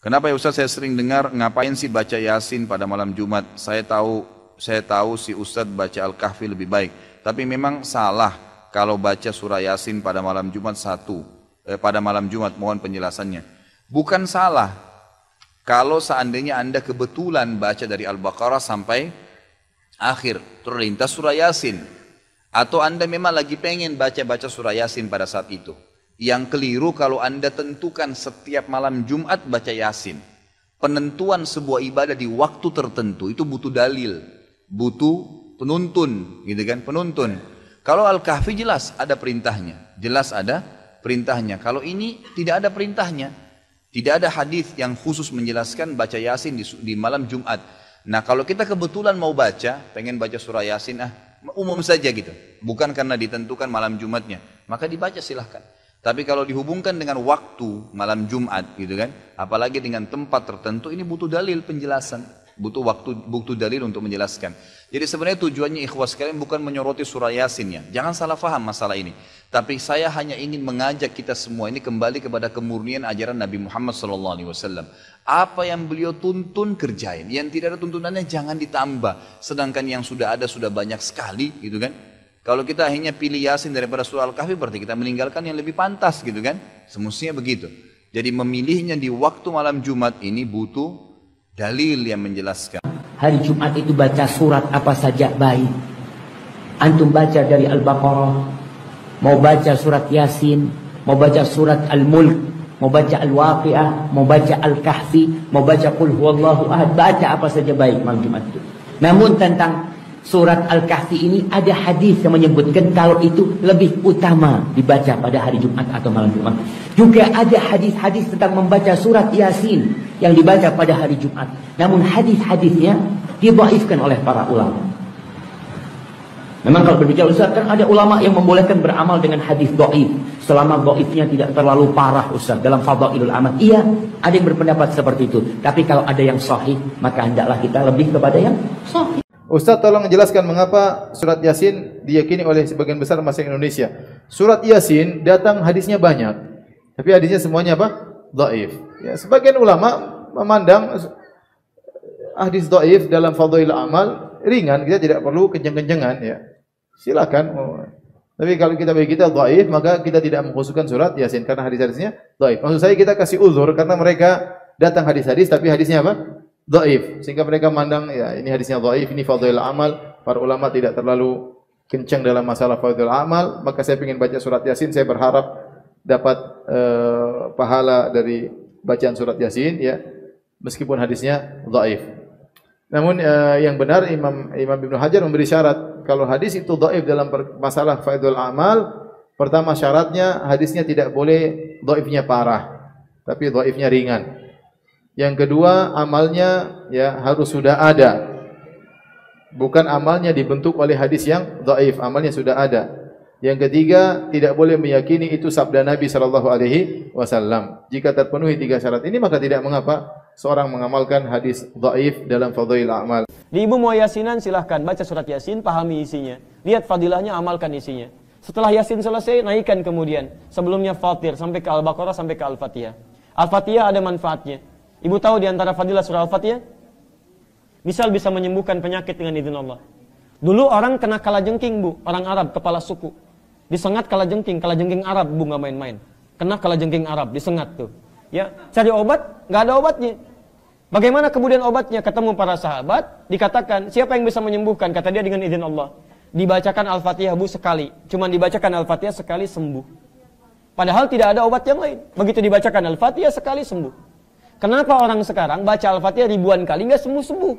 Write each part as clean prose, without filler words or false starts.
Kenapa ya Ustaz saya sering dengar ngapain sih baca Yasin pada malam Jumat? Saya tahu si Ustaz baca Al-Kahfi lebih baik. Tapi memang salah kalau baca surah Yasin pada malam Jumat pada malam Jumat, mohon penjelasannya. Bukan salah kalau seandainya Anda kebetulan baca dari Al-Baqarah sampai akhir terlintas surah Yasin, atau Anda memang lagi pengen baca surah Yasin pada saat itu. Yang keliru kalau Anda tentukan setiap malam Jumat baca Yasin. Penentuan sebuah ibadah di waktu tertentu itu butuh dalil, butuh penuntun, gitu kan? Penuntun. Kalau Al-Kahfi jelas ada perintahnya, Kalau ini tidak ada perintahnya, tidak ada hadis yang khusus menjelaskan baca Yasin di malam Jumat. Nah, kalau kita kebetulan mau baca, pengen baca surah Yasin, umum saja gitu, bukan karena ditentukan malam Jumatnya, maka dibaca silahkan. Tapi kalau dihubungkan dengan waktu malam Jumat gitu kan, apalagi dengan tempat tertentu, ini butuh dalil penjelasan, butuh dalil untuk menjelaskan. Jadi sebenarnya tujuannya ikhwas sekalian bukan menyoroti surah Yasinnya, jangan salah faham masalah ini. Tapi saya hanya ingin mengajak kita semua ini kembali kepada kemurnian ajaran Nabi Muhammad SAW. Apa yang beliau tuntun kerjain, yang tidak ada tuntunannya jangan ditambah. Sedangkan yang sudah ada sudah banyak sekali gitu kan. Kalau kita hanya pilih Yasin daripada surah Al-Kahfi berarti kita meninggalkan yang lebih pantas gitu kan. Semestinya begitu. Jadi memilihnya di waktu malam Jumat ini butuh dalil yang menjelaskan. Hari Jumat itu baca surat apa saja baik. Antum baca dari Al-Baqarah, mau baca surat Yasin, mau baca surat Al-Mulk, mau baca Al-Waqi'ah, mau baca Al-Kahfi, mau baca Qul Huwallahu Ahad, baca apa saja baik malam Jumat itu. Namun tentang surat Al-Kahfi ini ada hadis yang menyebutkan kalau itu lebih utama dibaca pada hari Jumat atau malam Jumat. Juga ada hadis-hadis tentang membaca surat Yasin yang dibaca pada hari Jumat. Namun hadis-hadisnya didhaifkan oleh para ulama. Memang kalau berbicara Ustaz, kan ada ulama yang membolehkan beramal dengan hadis dhaif selama dhaifnya tidak terlalu parah Ustaz dalam fadhailul amal. Iya, ada yang berpendapat seperti itu. Tapi kalau ada yang sahih, maka hendaklah kita lebih kepada yang sahih. Ustaz tolong jelaskan mengapa surat Yasin diyakini oleh sebagian besar masyarakat Indonesia. Surat Yasin datang hadisnya banyak, tapi hadisnya semuanya apa? Dhaif. Ya, sebagian ulama memandang hadis dhaif dalam fadhailul amal ringan, kita tidak perlu kenceng-kencengan ya. Silakan. Tapi kalau kita bagi kita dhaif, maka kita tidak mengkhususkan surat Yasin karena hadis-hadisnya dhaif. Maksud saya kita kasih uzur karena mereka datang hadis-hadis tapi hadisnya apa? Dhaif, sehingga mereka memandang ya ini hadisnya dhaif, ini fadhailul amal. Para ulama tidak terlalu kencang dalam masalah fadhailul amal, maka saya ingin baca surat Yasin, saya berharap dapat pahala dari bacaan surat Yasin ya, meskipun hadisnya dhaif. Namun yang benar Imam Ibnu Hajar memberi syarat kalau hadis itu dhaif dalam masalah fadhailul amal. Pertama syaratnya hadisnya tidak boleh dhaifnya parah, tapi dhaifnya ringan. Yang kedua, amalnya ya harus sudah ada. Bukan amalnya dibentuk oleh hadis yang dhaif, amalnya sudah ada. Yang ketiga, tidak boleh meyakini itu sabda Nabi sallallahu alaihi wasallam. Jika terpenuhi tiga syarat ini, maka tidak mengapa seorang mengamalkan hadis dhaif dalam fadhail amal. Di ibu mau yasinan silahkan baca surat Yasin, pahami isinya. Lihat fadilahnya, amalkan isinya. Setelah Yasin selesai, naikkan kemudian. Sebelumnya Fatir sampai ke Al-Baqarah sampai ke Al-Fatihah. Al-Fatihah ada manfaatnya. Ibu tahu di antara fadilah surah Al-Fatihah? Misal bisa menyembuhkan penyakit dengan izin Allah. Dulu orang kena kalajengking, Bu, orang Arab, kepala suku. Disengat kalajengking Arab, Bu, nggak main-main. Kena kalajengking Arab, disengat tuh. Ya, cari obat, nggak ada obatnya. Bagaimana kemudian obatnya? Ketemu para sahabat, dikatakan, siapa yang bisa menyembuhkan? Kata dia dengan izin Allah. Dibacakan Al-Fatihah, Bu, sekali. Cuman dibacakan Al-Fatihah sekali sembuh. Padahal tidak ada obat yang lain. Begitu dibacakan Al-Fatihah sekali sembuh. Kenapa orang sekarang baca Al-Fatihah ribuan kali nggak sembuh-sembuh?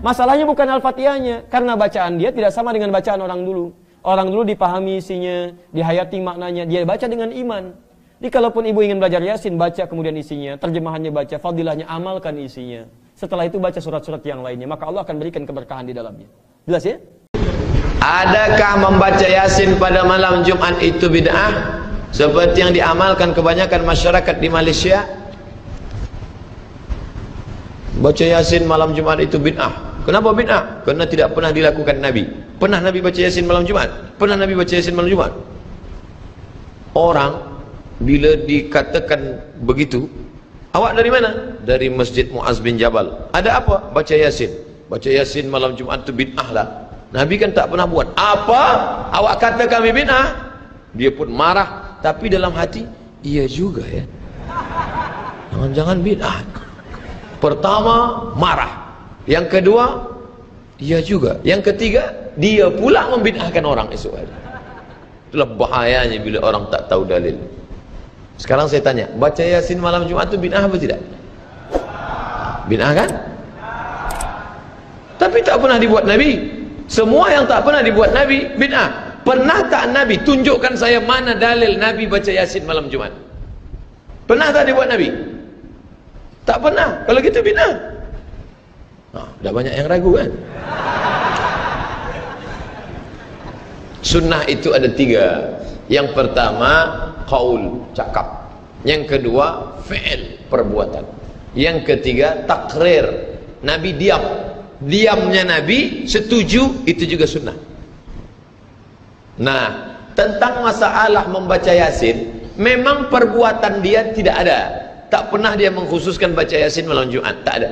Masalahnya bukan Al-Fatihahnya, karena bacaan dia tidak sama dengan bacaan orang dulu. Orang dulu dipahami isinya, dihayati maknanya, dia baca dengan iman. Jadi kalaupun ibu ingin belajar Yasin, baca kemudian isinya, terjemahannya baca, fadilahnya amalkan isinya. Setelah itu baca surat-surat yang lainnya, maka Allah akan berikan keberkahan di dalamnya. Jelas ya? Adakah membaca Yasin pada malam Jumat itu bid'ah? Seperti yang diamalkan kebanyakan masyarakat di Malaysia? Baca Yasin malam Jumat itu bid'ah. Kenapa bid'ah? Karena tidak pernah dilakukan Nabi. Pernah Nabi baca Yasin malam Jumat? Pernah Nabi baca Yasin malam Jumat? Orang bila dikatakan begitu, Awak dari mana? Dari Masjid Muaz bin Jabal. Ada apa? Baca Yasin. Baca Yasin malam Jumat itu bid'ah lah. Nabi kan tak pernah buat. Apa? Awak kata kami bid'ah? Dia pun marah, tapi dalam hati, iya juga ya. Jangan-jangan bid'ah. Pertama, marah. Yang kedua, iya juga. Yang ketiga, dia pula membid'ahkan orang esok hari. Itulah bahayanya bila orang tak tahu dalil. Sekarang saya tanya, baca Yasin malam Jumat itu bid'ah apa tidak? Bid'ah kan? Tapi tak pernah dibuat Nabi. Semua yang tak pernah dibuat Nabi, bid'ah. Pernah tak Nabi tunjukkan saya mana dalil Nabi baca Yasin malam Jumat? Pernah tak dibuat Nabi? Tak pernah. Kalau gitu bid'ah. Dah banyak yang ragu kan? Sunnah itu ada 3. Yang pertama, qaul, cakap. Yang kedua, fi'il, perbuatan. Yang ketiga, takrir. Nabi diam. Diamnya Nabi setuju, itu juga sunnah. Nah, tentang masalah membaca Yasin, memang perbuatan dia tidak ada. Tak pernah dia mengkhususkan baca Yasin malam Jumat, tak ada.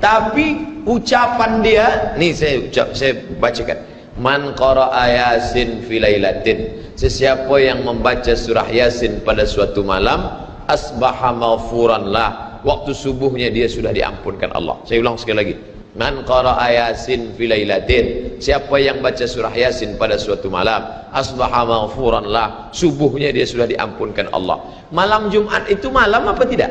Tapi ucapan dia, nih saya bacakan. Man qara'a Yasin fi lailatin, sesiapa yang membaca surah Yasin pada suatu malam, asbaha maghfuran lah, waktu subuhnya dia sudah diampunkan Allah. Saya ulang sekali lagi. Man qara'a Yasin fi lailatin, siapa yang baca surah Yasin pada suatu malam, asbaha maghfuran lah, subuhnya dia sudah diampunkan Allah. Malam Jumat itu malam apa tidak?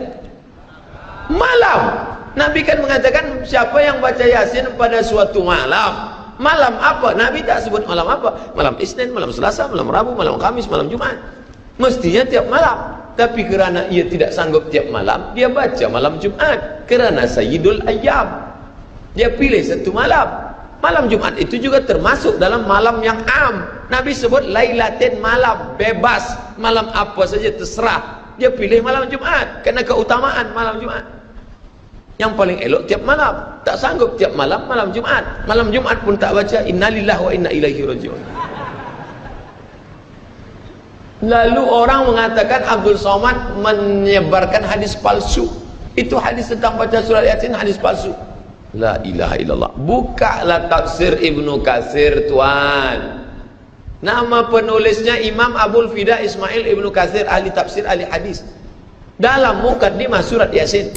Malam. Nabi kan mengatakan siapa yang baca Yasin pada suatu malam. Malam apa? Nabi tak sebut malam apa. Malam Isnin, malam Selasa, malam Rabu, malam Kamis, malam Jumat. Mestinya tiap malam. Tapi kerana ia tidak sanggup tiap malam, dia baca malam Jumat. Kerana Sayyidul Ayyam, dia pilih satu malam. Malam Jumat itu juga termasuk dalam malam yang am. Nabi sebut lailatin, malam bebas. Malam apa saja terserah. Dia pilih malam Jumat kerana keutamaan malam Jumat. Yang paling elok tiap malam. Tak sanggup tiap malam, malam Jumat. Malam Jumat pun tak baca innalillahi wa inna ilaihi rajiun. Lalu orang mengatakan Abdul Somad menyebarkan hadis palsu. Itu hadis tentang baca surat Yasin, hadis palsu. La ilaha illallah. Bukalah tafsir Ibnu Katsir, tuan. Nama penulisnya Imam Abul Fida Ismail Ibnu Katsir, ahli tafsir, ahli hadis. Dalam mukaddimah surat Yasin,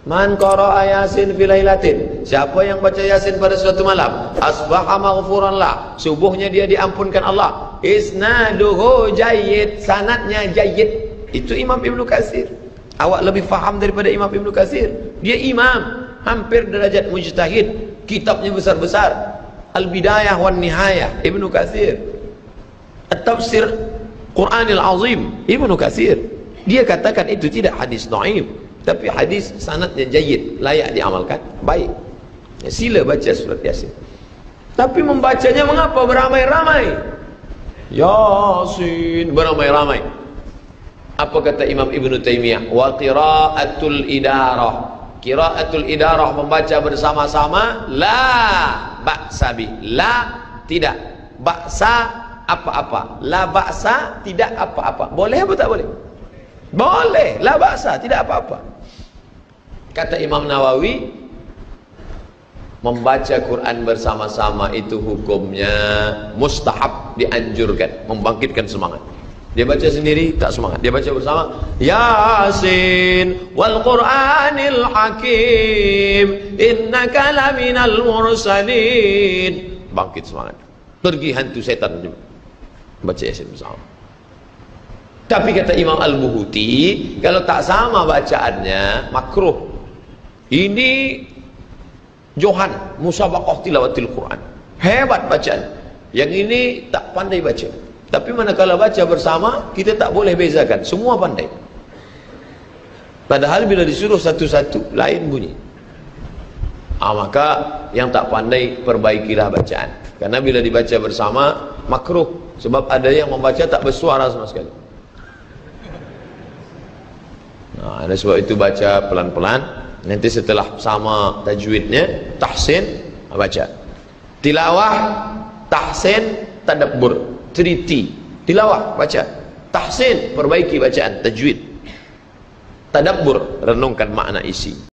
man qara'a Yasin fi lailatin, siapa yang baca Yasin pada suatu malam, asbaha maghfuran lah, subuhnya dia diampunkan Allah. Isnaduhu jayyid, sanadnya jayyid. Itu Imam Ibnu Katsir. Awak lebih faham daripada Imam Ibnu Katsir. Dia imam, hampir derajat mujtahid. Kitabnya besar-besar. Al-Bidayah wan Nihayah Ibnu Katsir. At-Tafsir Quranil Azim Ibnu Katsir. Dia katakan itu tidak hadis dhaif, tapi hadis sanadnya jayyid, layak diamalkan, baik. Ya, sila baca surat Yasin. Tapi membacanya mengapa beramai-ramai? Yasin beramai-ramai. Apa kata Imam Ibnu Taimiyah? Wa qiraatul idarah. Qiraatul idarah, membaca bersama-sama, la ba'sa bi. La tidak, ba'sa apa-apa. La ba'sa tidak apa-apa. Boleh apa tak boleh? Boleh, la ba'sa tidak apa-apa. Kata Imam Nawawi, membaca Quran bersama-sama itu hukumnya mustahab, dianjurkan, membangkitkan semangat. Dia baca sendiri tak semangat, dia baca bersama, Yasin wal Qur'anil Hakim innaka laminal mursalin. Bangkit semangat, pergi hantu setan juga. Baca Yasin bersama. Tapi kata Imam Al-Buhuti, kalau tak sama bacaannya makruh. Ini Johan musabaqah tilawatil Quran, hebat bacaan. Yang ini tak pandai baca. Tapi manakala baca bersama, kita tak boleh bezakan, semua pandai. Padahal bila disuruh satu-satu lain bunyi. Maka yang tak pandai perbaikilah bacaan. Karena bila dibaca bersama makruh, sebab ada yang membaca tak bersuara sama sekali. Nah, oleh sebab itu baca pelan-pelan. Nanti setelah sama tajwidnya, tahsin, baca. Tilawah, tahsin, tadabbur, 3T. Tilawah, baca. Tahsin, perbaiki bacaan, tajwid. tadabbur, renungkan makna isi.